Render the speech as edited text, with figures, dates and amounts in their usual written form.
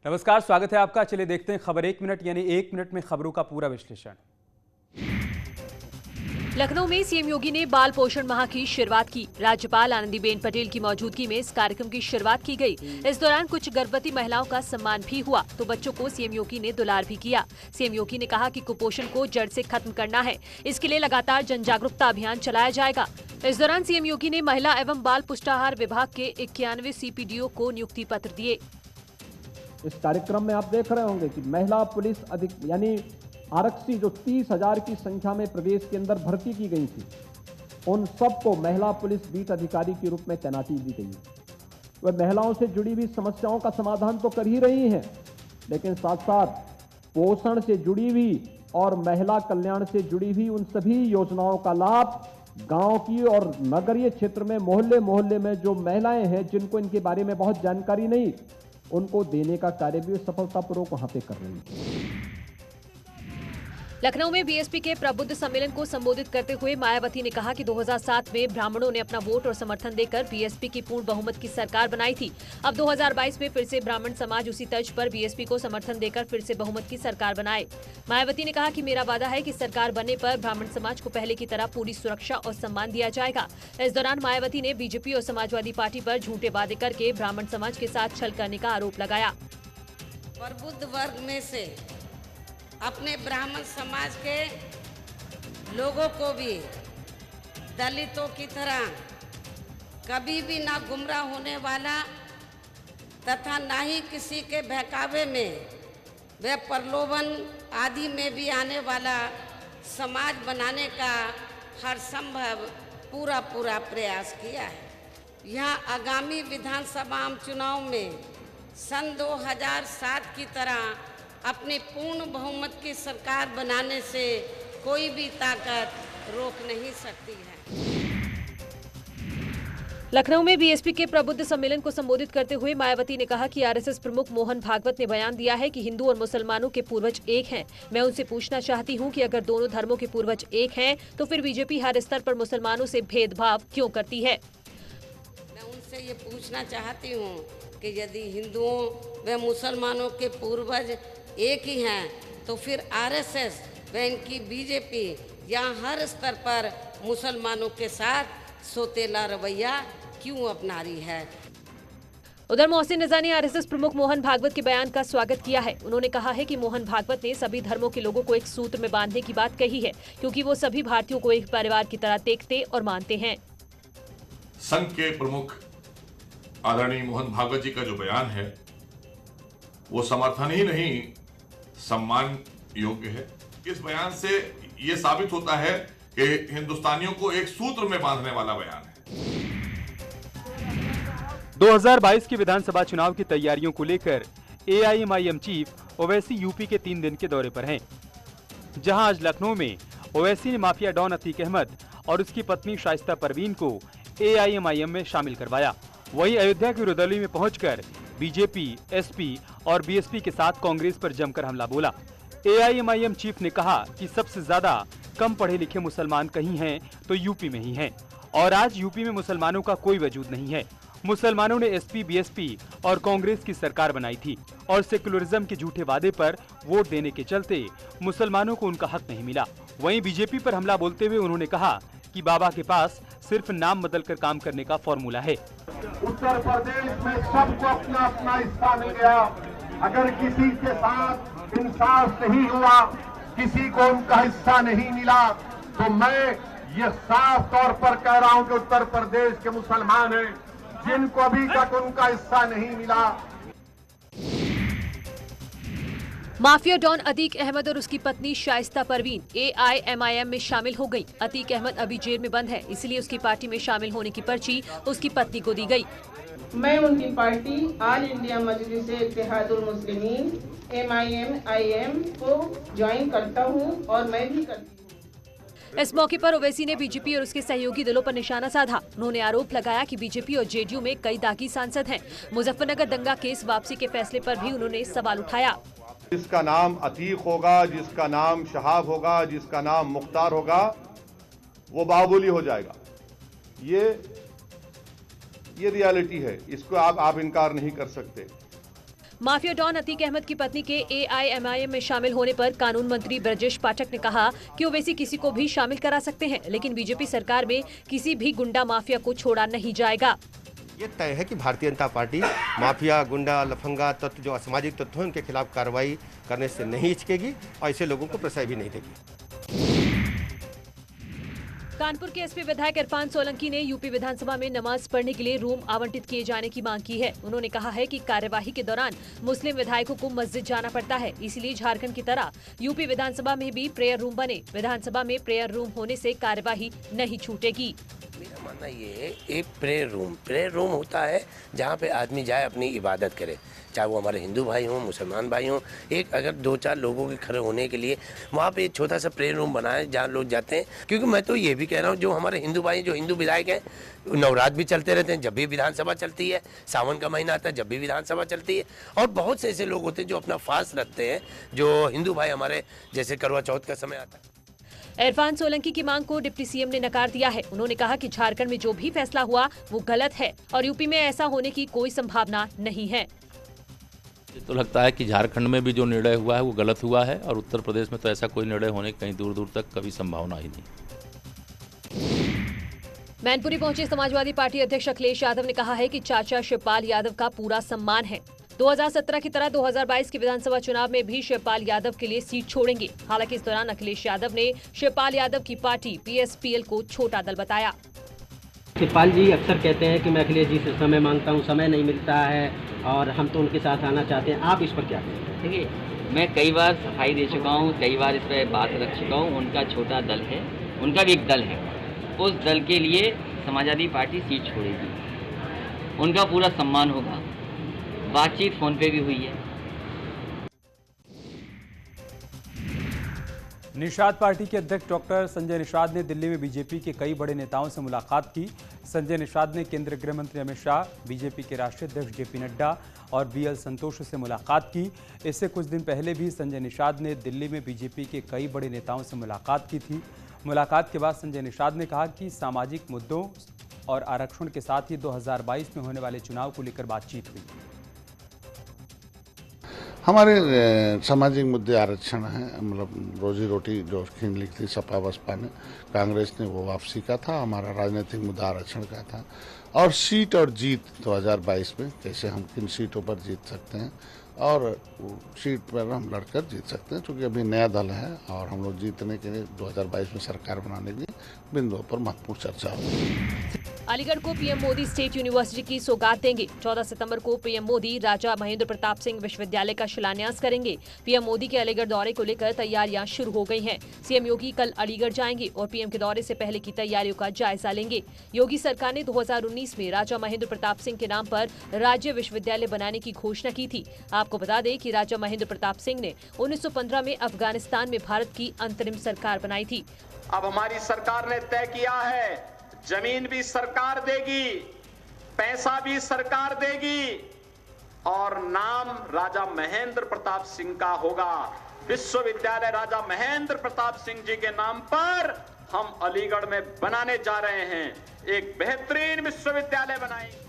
नमस्कार, स्वागत है आपका। चलिए देखते हैं खबर 1 मिनट यानी 1 मिनट में खबरों का पूरा विश्लेषण। लखनऊ में सीएम योगी ने बाल पोषण माह की शुरुआत की। राज्यपाल आनंदीबेन पटेल की मौजूदगी में इस कार्यक्रम की शुरुआत की गई। इस दौरान कुछ गर्भवती महिलाओं का सम्मान भी हुआ तो बच्चों को सीएम योगी ने दुलार भी किया। सीएम योगी ने कहा कि कुपोषण को जड़ से खत्म करना है, इसके लिए लगातार जन जागरूकता अभियान चलाया जाएगा। इस दौरान सीएम योगी ने महिला एवं बाल पुष्टाहार विभाग के 91 CPDO को नियुक्ति पत्र दिए। इस कार्यक्रम में आप देख रहे होंगे कि महिला पुलिस यानी आरक्षी जो 30,000 की संख्या में प्रदेश के अंदर भर्ती की गई थी, उन सबको महिला पुलिस बीट अधिकारी के रूप में तैनाती दी गई है। वह महिलाओं से जुड़ी हुई समस्याओं का समाधान तो कर ही रही हैं, लेकिन साथ साथ पोषण से जुड़ी हुई और महिला कल्याण से जुड़ी हुई उन सभी योजनाओं का लाभ गांव की और नगरीय क्षेत्र में मोहल्ले मोहल्ले में जो महिलाएं हैं जिनको इनके बारे में बहुत जानकारी नहीं, उनको देने का कार्य भी सफलतापूर्वक वहां पे कर रही है। लखनऊ में बीएसपी के प्रबुद्ध सम्मेलन को संबोधित करते हुए मायावती ने कहा कि 2007 में ब्राह्मणों ने अपना वोट और समर्थन देकर बीएसपी की पूर्ण बहुमत की सरकार बनाई थी। अब 2022 में फिर से ब्राह्मण समाज उसी तर्ज पर बीएसपी को समर्थन देकर फिर से बहुमत की सरकार बनाए। मायावती ने कहा कि मेरा वादा है कि सरकार बनने पर ब्राह्मण समाज को पहले की तरह पूरी सुरक्षा और सम्मान दिया जाएगा। इस दौरान मायावती ने बीजेपी और समाजवादी पार्टी पर झूठे वादे करके ब्राह्मण समाज के साथ छल करने का आरोप लगाया। प्रबुद्ध वर्ग में से अपने ब्राह्मण समाज के लोगों को भी दलितों की तरह कभी भी ना गुमराह होने वाला तथा ना ही किसी के बहकावे में व प्रलोभन आदि में भी आने वाला समाज बनाने का हर संभव पूरा प्रयास किया है। यहाँ आगामी विधानसभा चुनाव में सन 2007 की तरह अपनी पूर्ण बहुमत की सरकार बनाने से कोई भी ताकत रोक नहीं सकती है। लखनऊ में बीएसपी के प्रबुद्ध सम्मेलन को संबोधित करते हुए मायावती ने कहा कि आरएसएस प्रमुख मोहन भागवत ने बयान दिया है कि हिंदू और मुसलमानों के पूर्वज एक हैं। मैं उनसे पूछना चाहती हूं कि अगर दोनों धर्मों के पूर्वज एक हैं तो फिर बीजेपी हर स्तर पर मुसलमानों से भेदभाव क्यों करती है। मैं उनसे ये पूछना चाहती हूँ कि यदि हिंदुओं व मुसलमानों के पूर्वज एक ही हैं तो फिर आरएसएस व इनकी बीजेपी यहाँ हर स्तर पर मुसलमानों के साथ सोतेला रवैया क्यों अपना रही है। उधर मोहसिन रजा ने आरएसएस प्रमुख मोहन भागवत के बयान का स्वागत किया है। उन्होंने कहा है कि मोहन भागवत ने सभी धर्मों के लोगों को एक सूत्र में बांधने की बात कही है, क्योंकि वो सभी भारतीयों को एक परिवार की तरह देखते और मानते हैं। संघ के प्रमुख आदरणीय मोहन भागवत जी का जो बयान है वो समर्थन ही नहीं सम्मान योग्य है। इस बयान से ये साबित होता है कि हिंदुस्तानियों को एक सूत्र में बांधने वाला बयान है। 2022 के विधानसभा चुनाव की तैयारियों को लेकर AIMIM चीफ ओवैसी यूपी के 3 दिन के दौरे पर हैं, जहां आज लखनऊ में ओवैसी ने माफिया डॉन अतीक अहमद और उसकी पत्नी शाइस्ता परवीन को AIMIM में शामिल करवाया। वहीं अयोध्या के रुदौली में पहुंचकर बीजेपी, एसपी और बीएसपी के साथ कांग्रेस पर जमकर हमला बोला। AIMIM चीफ ने कहा कि सबसे ज्यादा कम पढ़े लिखे मुसलमान कहीं हैं तो यूपी में ही हैं, और आज यूपी में मुसलमानों का कोई वजूद नहीं है। मुसलमानों ने एसपी, बीएसपी और कांग्रेस की सरकार बनाई थी और सेकुलरिज्म के झूठे वादे पर वोट देने के चलते मुसलमानों को उनका हक नहीं मिला। वहीं बीजेपी पर हमला बोलते हुए उन्होंने कहा कि बाबा के पास सिर्फ नाम बदलकर काम करने का फॉर्मूला है। उत्तर प्रदेश में सबको अपना अपना हिस्सा मिल गया। अगर किसी के साथ इंसाफ नहीं हुआ, किसी को उनका हिस्सा नहीं मिला, तो मैं ये साफ तौर पर कह रहा हूं कि उत्तर प्रदेश के मुसलमान हैं जिनको अभी तक उनका हिस्सा नहीं मिला। माफिया डॉन अतीक अहमद और उसकी पत्नी शाइस्ता परवीन AIMIM में शामिल हो गई। अतीक अहमद अभी जेल में बंद है, इसलिए उसकी पार्टी में शामिल होने की पर्ची उसकी पत्नी को दी गई। मैं उनकी पार्टी ऑल इंडिया मजलिस-ए-इत्तेहादुल मुस्लिमीन MIM को ज्वाइन करता हूं और मैं भी करती हूं। इस मौके पर ओवैसी ने बीजेपी और उसके सहयोगी दलों पर निशाना साधा। उन्होंने आरोप लगाया कि बीजेपी और जेडीयू में कई दागी सांसद हैं। मुजफ्फरनगर दंगा केस वापसी के फैसले पर भी उन्होंने सवाल उठाया। जिसका नाम अतीक होगा, जिसका नाम शहाब होगा, जिसका नाम मुख्तार होगा, वो बाहुबली हो जाएगा। ये रियलिटी है, इसको आप इनकार नहीं कर सकते। माफिया डॉन अतीक अहमद की पत्नी के AIMIM में शामिल होने पर कानून मंत्री ब्रजेश पाठक ने कहा कि ओवैसी किसी को भी शामिल करा सकते हैं, लेकिन बीजेपी सरकार में किसी भी गुंडा माफिया को छोड़ा नहीं जाएगा। ये तय है कि भारतीय जनता पार्टी माफिया, गुंडा, लफंगा तत्व, जो असामाजिक तत्व हैं, उनके खिलाफ कार्रवाई करने से नहीं हिचकेगी और ऐसे लोगों को प्रश्रय भी नहीं देगी। कानपुर के एसपी विधायक इरफान सोलंकी ने यूपी विधानसभा में नमाज पढ़ने के लिए रूम आवंटित किए जाने की मांग की है। उन्होंने कहा है कि कार्यवाही के दौरान मुस्लिम विधायकों को मस्जिद जाना पड़ता है, इसलिए झारखंड की तरह यूपी विधानसभा में भी प्रेयर रूम बने। विधानसभा में प्रेयर रूम होने से कार्यवाही नहीं छूटेगी। मेरा मानना ये है, एक प्रेयर रूम होता है जहाँ पे आदमी जाए अपनी इबादत करे, चाहे वो हमारे हिंदू भाई हों, मुसलमान भाई हों। एक अगर 2-4 लोगों के खड़े होने के लिए वहाँ पे एक छोटा सा प्रेयर रूम बनाए जहाँ लोग जाते हैं। क्योंकि मैं तो ये भी कह रहा हूँ, जो हमारे हिंदू भाई, जो हिंदू विधायक हैं, नवरात्र भी चलते रहते हैं जब भी विधानसभा चलती है, सावन का महीना आता है जब भी विधानसभा चलती है, और बहुत से ऐसे लोग होते हैं जो अपना फास्ट रखते हैं, जो हिंदू भाई हमारे, जैसे करवा चौथ का समय आता है। इरफान सोलंकी की मांग को डिप्टी सीएम ने नकार दिया है। उन्होंने कहा कि झारखंड में जो भी फैसला हुआ वो गलत है और यूपी में ऐसा होने की कोई संभावना नहीं है। तो लगता है कि झारखंड में भी जो निर्णय हुआ है वो गलत हुआ है और उत्तर प्रदेश में तो ऐसा कोई निर्णय होने की कहीं दूर दूर तक कभी संभावना ही नहीं। मैनपुरी पहुंचे समाजवादी पार्टी अध्यक्ष अखिलेश यादव ने कहा है कि चाचा शिवपाल यादव का पूरा सम्मान है। 2017 की तरह 2022 के विधानसभा चुनाव में भी शिवपाल यादव के लिए सीट छोड़ेंगे। हालांकि इस दौरान अखिलेश यादव ने शिवपाल यादव की पार्टी PSPL को छोटा दल बताया। शिवपाल जी अक्सर कहते हैं कि मैं अखिलेश जी से समय मांगता हूं, समय नहीं मिलता है और हम तो उनके साथ आना चाहते हैं। आप इस पर क्या कहें? देखिए, मैं कई बार सफाई दे चुका हूं, कई बार इस पर बात रख चुका हूं। उनका छोटा दल है, उनका भी एक दल है, उस दल के लिए समाजवादी पार्टी सीट छोड़ेगी। उनका पूरा सम्मान होगा। बातचीत फोन पे भी हुई है। निषाद पार्टी के अध्यक्ष डॉक्टर संजय निषाद ने दिल्ली में बीजेपी के कई बड़े नेताओं से मुलाकात की। संजय निषाद ने केंद्रीय गृह मंत्री अमित शाह, बीजेपी के राष्ट्रीय अध्यक्ष JP नड्डा और BL संतोष से मुलाकात की। इससे कुछ दिन पहले भी संजय निषाद ने दिल्ली में बीजेपी के कई बड़े नेताओं से मुलाकात की थी। मुलाकात के बाद संजय निषाद ने कहा कि सामाजिक मुद्दों और आरक्षण के साथ ही 2022 में होने वाले चुनाव को लेकर बातचीत हुई। हमारे सामाजिक मुद्दे आरक्षण हैं, मतलब रोजी रोटी जो छीन ली थी सपा बसपा ने, कांग्रेस ने, वो वापसी का था। हमारा राजनीतिक मुद्दा आरक्षण का था। और सीट और जीत 2022 में कैसे हम किन सीटों पर जीत सकते हैं और सीट पर हम लड़कर जीत सकते हैं, क्योंकि अभी नया दल है और हम लोग जीतने के लिए 2022 में सरकार बनाने की बिंदुओं पर महत्वपूर्ण चर्चा होगी। अलीगढ़ को पीएम मोदी स्टेट यूनिवर्सिटी की सौगात देंगे। 14 सितंबर को पीएम मोदी राजा महेंद्र प्रताप सिंह विश्वविद्यालय का शिलान्यास करेंगे। पीएम मोदी के अलीगढ़ दौरे को लेकर तैयारियां शुरू हो गई हैं। सीएम योगी कल अलीगढ़ जाएंगे और पीएम के दौरे से पहले की तैयारियों का जायजा लेंगे। योगी सरकार ने 2019 में राजा महेंद्र प्रताप सिंह के नाम पर राज्य विश्वविद्यालय बनाने की घोषणा की थी। आपको बता दें कि राजा महेंद्र प्रताप सिंह ने 1915 में अफगानिस्तान में भारत की अंतरिम सरकार बनाई थी। अब हमारी सरकार ने तय किया है, जमीन भी सरकार देगी, पैसा भी सरकार देगी और नाम राजा महेंद्र प्रताप सिंह का होगा। विश्वविद्यालय राजा महेंद्र प्रताप सिंह जी के नाम पर हम अलीगढ़ में बनाने जा रहे हैं। एक बेहतरीन विश्वविद्यालय बनाएंगे।